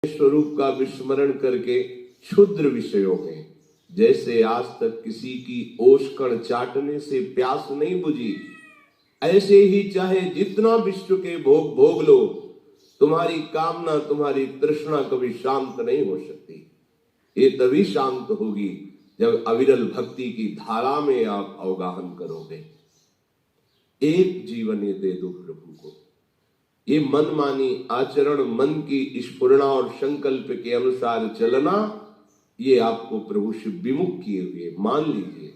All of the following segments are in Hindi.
स्वरूप का विस्मरण करके क्षुद्र विषयों में, जैसे आज तक किसी की ओष्कण चाटने से प्यास नहीं बुझी, ऐसे ही चाहे जितना विश्व के भोग भोग लो, तुम्हारी कामना, तुम्हारी तृष्णा कभी शांत नहीं हो सकती। ये तभी शांत होगी जब अविरल भक्ति की धारा में आप अवगाहन करोगे। एक जीवन ये दे दो प्रभु को। ये मनमानी आचरण, मन की स्फुरणा और संकल्प के अनुसार चलना, ये आपको प्रभु से विमुख किए हुए। मान लीजिए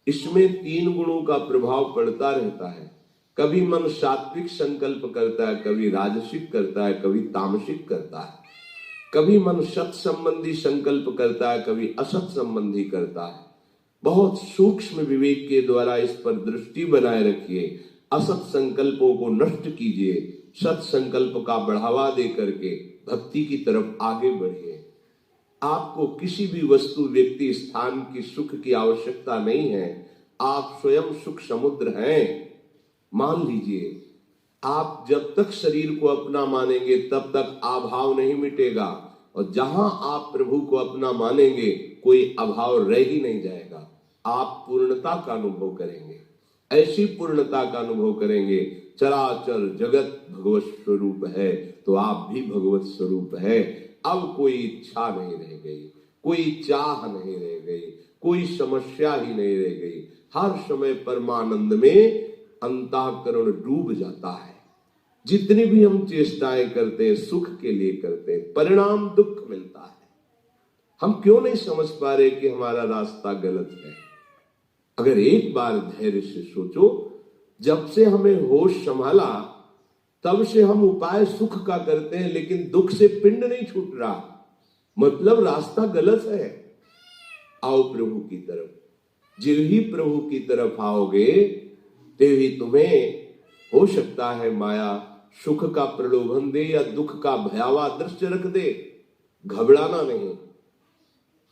इसमें 3 गुणों का प्रभाव पड़ता रहता है। कभी मन सात्विक संकल्प करता है, कभी राजसिक करता है, कभी तामसिक करता है। कभी मन सत संबंधी संकल्प करता है, कभी असत संबंधी करता है। बहुत सूक्ष्म विवेक के द्वारा इस पर दृष्टि बनाए रखिए। असत संकल्पों को नष्ट कीजिए, सत संकल्प का बढ़ावा दे करके भक्ति की तरफ आगे बढ़िए। आपको किसी भी वस्तु, व्यक्ति, स्थान की सुख की आवश्यकता नहीं है। आप स्वयं सुख समुद्र हैं। मान लीजिए आप जब तक शरीर को अपना मानेंगे तब तक अभाव नहीं मिटेगा, और जहां आप प्रभु को अपना मानेंगे कोई अभाव रह ही नहीं जाएगा। आप पूर्णता का अनुभव करेंगे। ऐसी पूर्णता का अनुभव करेंगे, चराचर जगत भगवत स्वरूप है तो आप भी भगवत स्वरूप है। अब कोई इच्छा नहीं रह गई, कोई चाह नहीं रह गई, कोई समस्या ही नहीं रह गई। हर समय परमानंद में अंतःकरण डूब जाता है। जितनी भी हम चेष्टाएं करते हैं सुख के लिए करते हैं, परिणाम दुख मिलता है। हम क्यों नहीं समझ पा रहे कि हमारा रास्ता गलत है? अगर एक बार धैर्य से सोचो, जब से हमें होश संभाला तब से हम उपाय सुख का करते हैं, लेकिन दुख से पिंड नहीं छूट रहा। मतलब रास्ता गलत है। आओ प्रभु की तरफ। जिव ही प्रभु की तरफ आओगे तेव ही तुम्हें हो सकता है माया सुख का प्रलोभन दे या दुख का भयावह दृश्य रख दे। घबराना नहीं,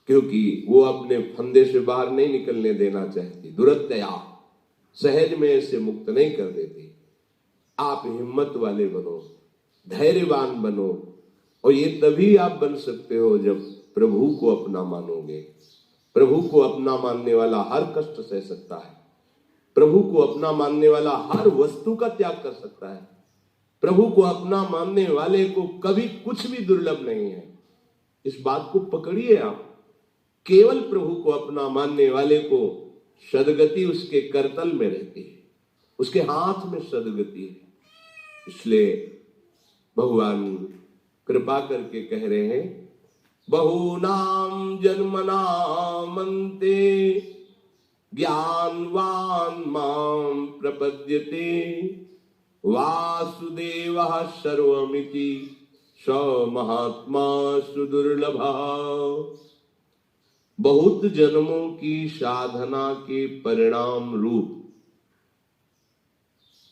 क्योंकि वो अपने फंदे से बाहर नहीं निकलने देना चाहती। दुरत्या सहज में से मुक्त नहीं कर देती। आप हिम्मत वाले बनो, धैर्यवान बनो, और ये तभी आप बन सकते हो जब प्रभु को अपना मानोगे। प्रभु को अपना मानने वाला हर कष्ट सह सकता है। प्रभु को अपना मानने वाला हर वस्तु का त्याग कर सकता है। प्रभु को अपना मानने वाले को कभी कुछ भी दुर्लभ नहीं है। इस बात को पकड़िए आप। केवल प्रभु को अपना मानने वाले को सदगति उसके करतल में रहती है, उसके हाथ में सदगति है। इसलिए भगवान कृपा करके कह रहे हैं, बहुनाम जन्मनाम अन्ते ज्ञानवान माम प्रपद्यते वासुदेवः सर्वमिति स महात्मा सुदुर्लभः। बहुत जन्मों की साधना के परिणाम रूप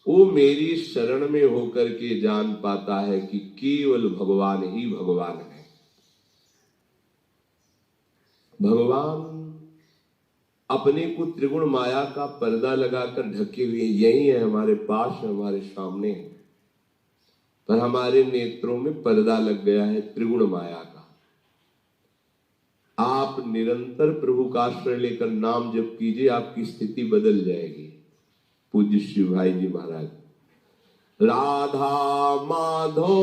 वो मेरी शरण में होकर के जान पाता है कि केवल भगवान ही भगवान है। भगवान अपने को त्रिगुण माया का पर्दा लगाकर ढके हुए यही है, हमारे पास, हमारे सामने है, पर हमारे नेत्रों में पर्दा लग गया है त्रिगुण माया का। आप निरंतर प्रभु का आश्रय लेकर नाम जप कीजिए, आपकी स्थिति बदल जाएगी। पूज्य श्री भाई जी महाराज, राधा माधो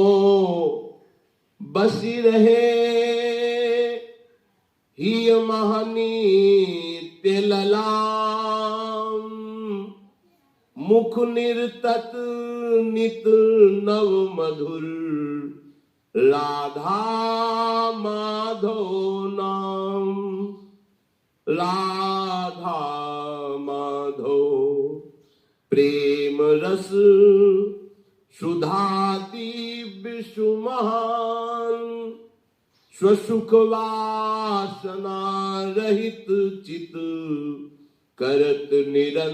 बसी रहे ही महनीत्य ललाम, मुख निर्तत नित नव मधुर, राधा माधो नाम, राधा माधो प्रेम रस सुधाति विषु महान, स्वसुख वासना रहित चित, करत निरंतर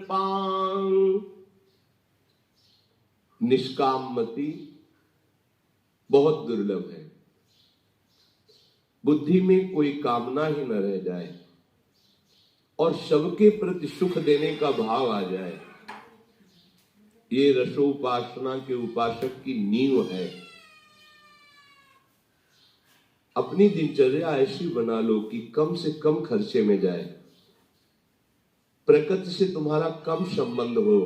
पान। निष्कामति बहुत दुर्लभ है। बुद्धि में कोई कामना ही न रह जाए और सबके प्रति सुख देने का भाव आ जाए। ये रसोपासना के उपासक की नींव है। अपनी दिनचर्या ऐसी बना लो कि कम से कम खर्चे में जाए, प्रकृति से तुम्हारा कम संबंध हो,